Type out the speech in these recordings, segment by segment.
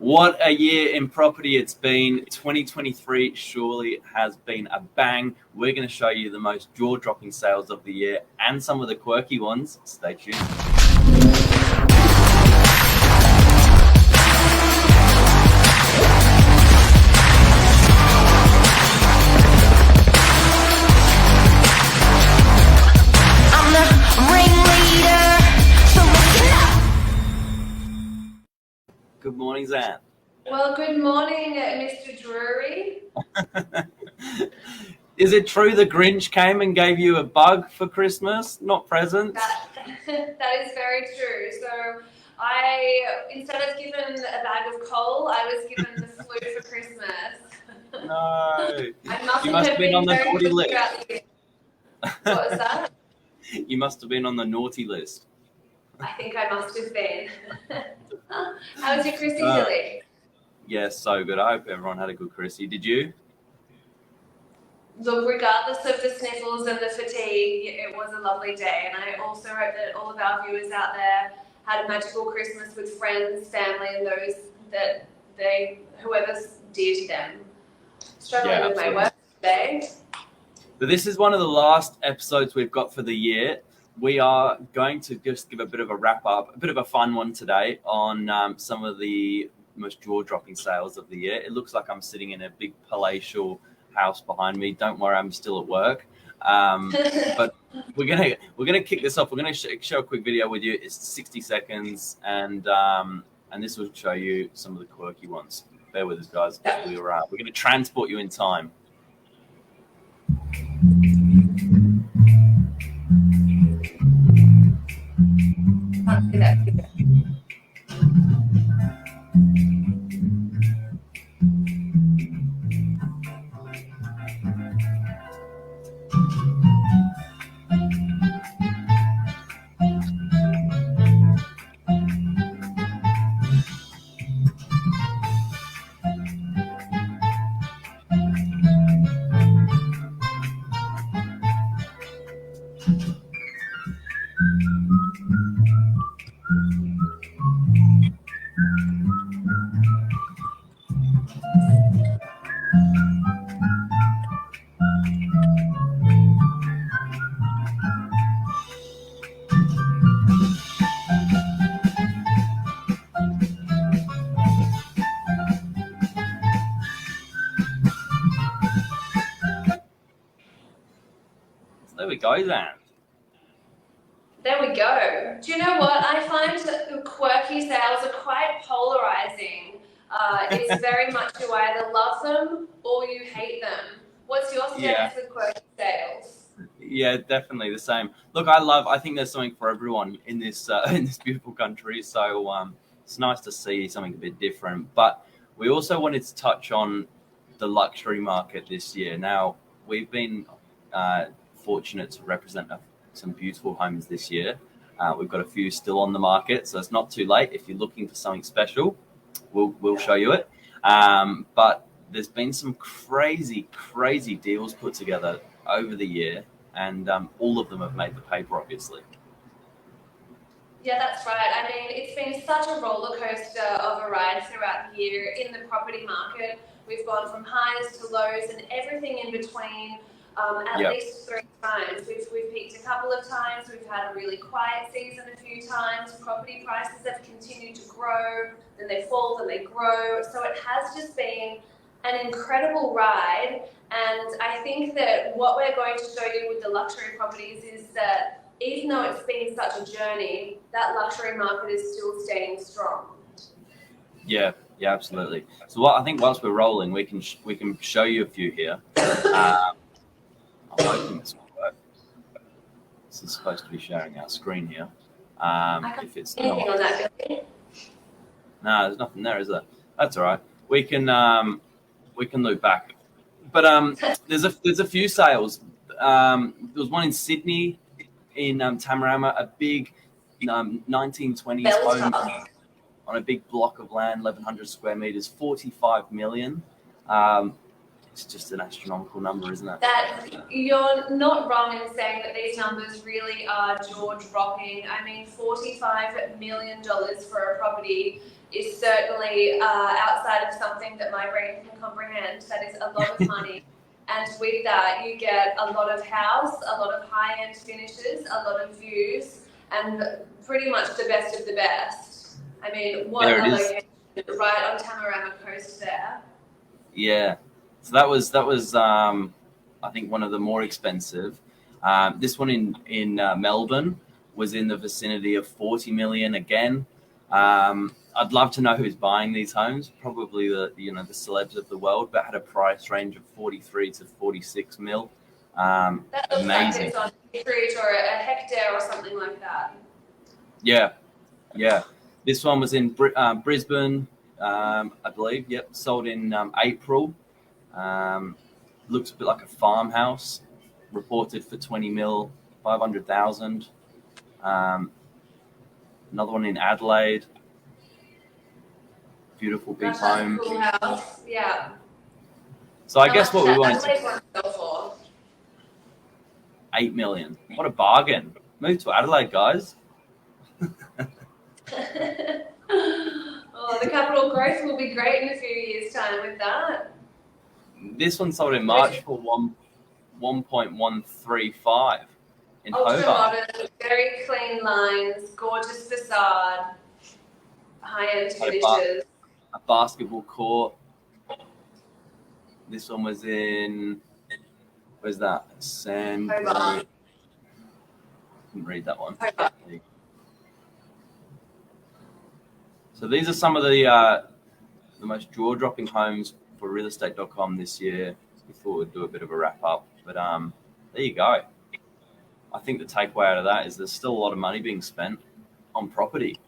What a year in property it's been. 2023 surely has been a bang. We're going to show you the most jaw-dropping sales of the year and some of the quirky ones. Stay tuned. Good morning, Zan. Well, good morning, Mr. Drury. Is it true the Grinch came and gave you a bug for Christmas, not presents? That is very true. So instead of given a bag of coal, I was given the flu for Christmas. No. You must have been on the naughty list. What was that? You must have been on the naughty list. I think I must have been. How was your Chrissy, Billy? Yeah, so good. I hope everyone had a good Chrissy. Did you? Look, regardless of the sniffles and the fatigue, it was a lovely day. And I also hope that all of our viewers out there had a magical Christmas with friends, family, and those that whoever's dear to them. Struggling with my work today. But this is one of the last episodes we've got for the year. We are going to just give a bit of a wrap up, a bit of a fun one today on some of the most jaw-dropping sales of the year. It looks like I'm sitting in a big palatial house behind me. Don't worry, I'm still at work. But we're gonna kick this off. We're gonna show a quick video with you. It's 60 seconds, and this will show you some of the quirky ones. Bear with us, guys. We're gonna transport you in time. There we go, then. There we go. Do you know what? I find that the quirky sales are quite polarizing. It's very much you either love them or you hate them. What's your stance with quirky sales? Yeah, definitely the same. Look, I think there's something for everyone in this beautiful country. So it's nice to see something a bit different. But we also wanted to touch on the luxury market this year. Now, we've been fortunate to represent some beautiful homes this year. We've got a few still on the market, so it's not too late. If you're looking for something special, we'll show you it. But there's been some crazy deals put together over the year, and all of them have made the paper, obviously. Yeah, that's right. I mean, it's been such a roller coaster of a ride throughout the year in the property market. We've gone from highs to lows and everything in between. At least 3 times. We've peaked a couple of times. We've had a really quiet season a few times. Property prices have continued to grow, then they fall, then they grow. So it has just been an incredible ride. And I think that what we're going to show you with the luxury properties is that even though it's been such a journey, that luxury market is still staying strong. Yeah, absolutely. So I think whilst we're rolling, we can show you a few here. I'm hoping this will work. This is supposed to be sharing our screen here. If it's not, on that, Billy? No, there's nothing there, is there? That's all right. We can loop back. But there's a few sales. There was one in Sydney, in Tamarama, a big 1920s home on a big block of land, 1,100 square meters, 45 million. It's just an astronomical number, isn't it? That you're not wrong in saying that these numbers really are jaw-dropping. I mean, $45 million for a property is certainly outside of something that my brain can comprehend. That is a lot of money. And with that, you get a lot of house, a lot of high-end finishes, a lot of views, and pretty much the best of the best. I mean, what a location right on Tamarama Coast there. Yeah. So that was I think one of the more expensive. This one in Melbourne was in the vicinity of 40 million again. I'd love to know who's buying these homes. Probably the celebs of the world, but had a price range of 43 to 46 mil. That looks amazing. like it's on acreage or a hectare or something like that. Yeah. This one was in Brisbane, I believe. Yep, sold in April. Looks a bit like a farmhouse. Reported for 20 mil, 500,000. Another one in Adelaide. Beautiful big home. Cool house. Yeah. So I guess what we wanted to go for 8 million. What a bargain! Move to Adelaide, guys. Oh, the capital growth will be great in a few years' time with that. This one sold in March for 1.135 in Ultra Hobart. modern, very clean lines, gorgeous facade, high-end finishes. A basketball court. This one was in, where's that? Hobart. Couldn't read that one. Hobart. So these are some of the most jaw-dropping homes for realestate.com this year. We thought we'd do a bit of a wrap-up, but there you go. I think the takeaway out of that is there's still a lot of money being spent on property.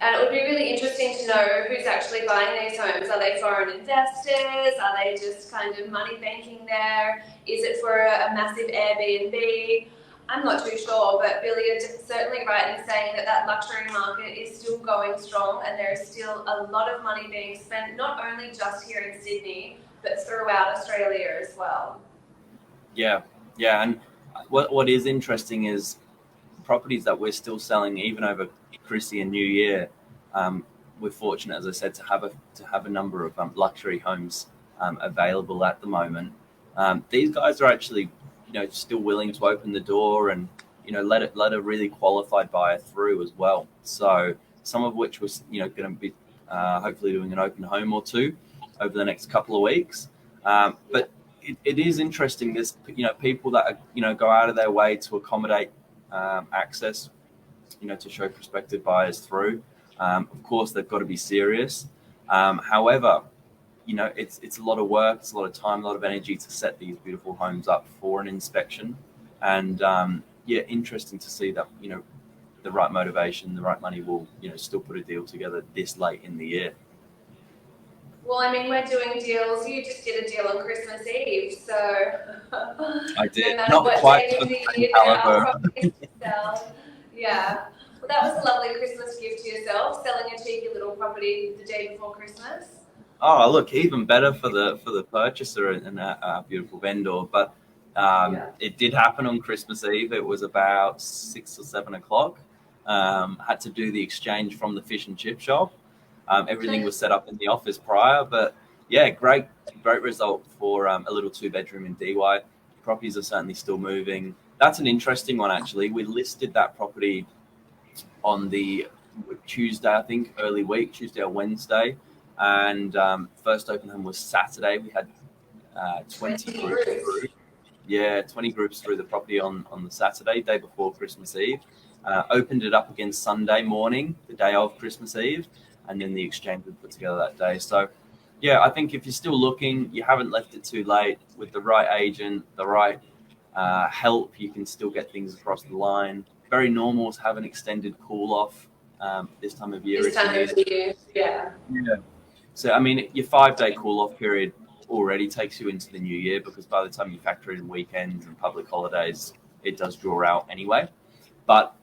And it would be really interesting to know who's actually buying these homes. Are they foreign investors? Are they just kind of money banking there? Is it for a massive Airbnb? I'm not too sure, but Billy is certainly right in saying that luxury market is still going strong and there is still a lot of money being spent, not only just here in Sydney, but throughout Australia as well. Yeah, and what is interesting is properties that we're still selling even over Chrissy and New Year. We're fortunate, as I said, to have a number of luxury homes available at the moment. These guys are actually, still willing to open the door and let a really qualified buyer through as well. So some of which was going to be hopefully doing an open home or two over the next couple of weeks. But it is interesting. There's people that are, go out of their way to accommodate access, to show prospective buyers through. Of course, they've got to be serious. However, it's a lot of work, it's a lot of time, a lot of energy to set these beautiful homes up for an inspection. And interesting to see that, the right motivation, the right money will, still put a deal together this late in the year. Well, I mean, we're doing deals. You just did a deal on Christmas Eve, so I did. No Not quite to the same caliber. Yeah. Well, that was a lovely Christmas gift to yourself, selling a cheeky little property the day before Christmas. Oh, look, even better for the purchaser and our beautiful vendor. But it did happen on Christmas Eve. It was about 6 or 7 o'clock. Had to do the exchange from the fish and chip shop. Everything was set up in the office prior, but yeah, great result for a little 2-bedroom in DY. Properties are certainly still moving. That's an interesting one, actually. We listed that property on the Tuesday, I think, early week, Tuesday or Wednesday. And first open home was Saturday. We had 20 groups through. Yeah, 20 groups through the property on the Saturday, day before Christmas Eve. Opened it up again Sunday morning, the day of Christmas Eve. And then the exchange was put together that day. So, yeah, I think if you're still looking, you haven't left it too late. With the right agent, the right help, you can still get things across the line. Very normal to have an extended cool-off this time of year. Yeah. So, I mean, your 5-day cool-off period already takes you into the new year because by the time you factor in weekends and public holidays, it does draw out anyway. But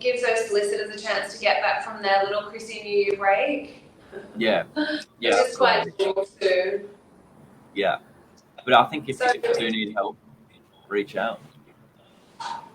gives those solicitors a chance to get back from their little Chrissy New Year break. Yeah. Which is quite cool too. Yeah. But I think if you do need help, reach out.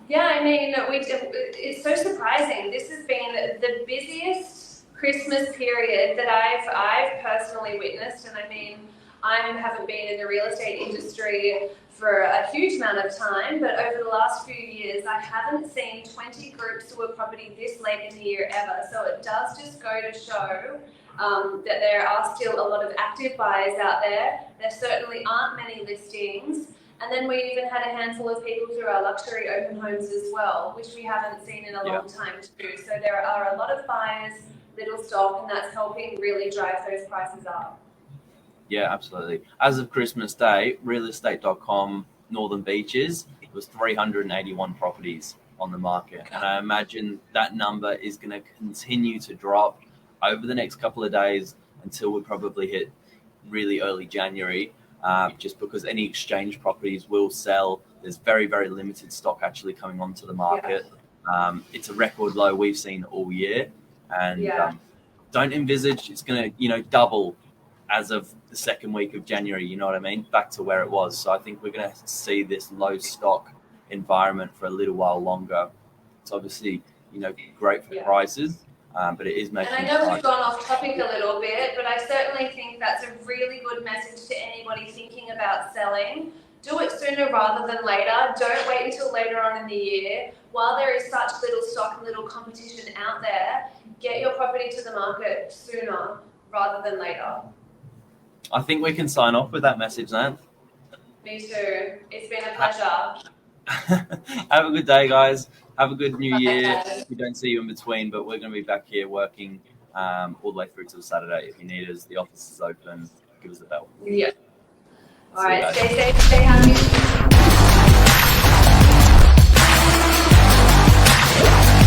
Yeah, I mean, it's so surprising. This has been the busiest Christmas period that I've personally witnessed, and I mean, I haven't been in the real estate industry for a huge amount of time, but over the last few years, I haven't seen 20 groups to a property this late in the year ever. So it does just go to show that there are still a lot of active buyers out there. There certainly aren't many listings. And then we even had a handful of people through our luxury open homes as well, which we haven't seen in a long time too. So there are a lot of buyers, little stock, and that's helping really drive those prices up. Yeah, absolutely. As of Christmas Day, realestate.com Northern Beaches was 381 properties on the market. And I imagine that number is going to continue to drop over the next couple of days until we probably hit really early January, just because any exchange properties will sell. There's very, very limited stock actually coming onto the market. It's a record low we've seen all year. And don't envisage it's going to, double as of the second week of January, you know what I mean? Back to where it was. So I think we're going to see this low stock environment for a little while longer. It's obviously, great for prices, but it is making. And I know we've gone off topic a little bit, but I certainly think that's a really good message to anybody thinking about selling. Do it sooner rather than later. Don't wait until later on in the year. While there is such little stock and little competition out there, get your property to the market sooner rather than later. I think we can sign off with that message, Nan. Me too. It's been a pleasure. Have a good day, guys. Have a good new year. We don't see you in between, but we're going to be back here working all the way through till Saturday. If you need us, the office is open. Give us a bell. Yeah. All right. Stay safe. Stay happy.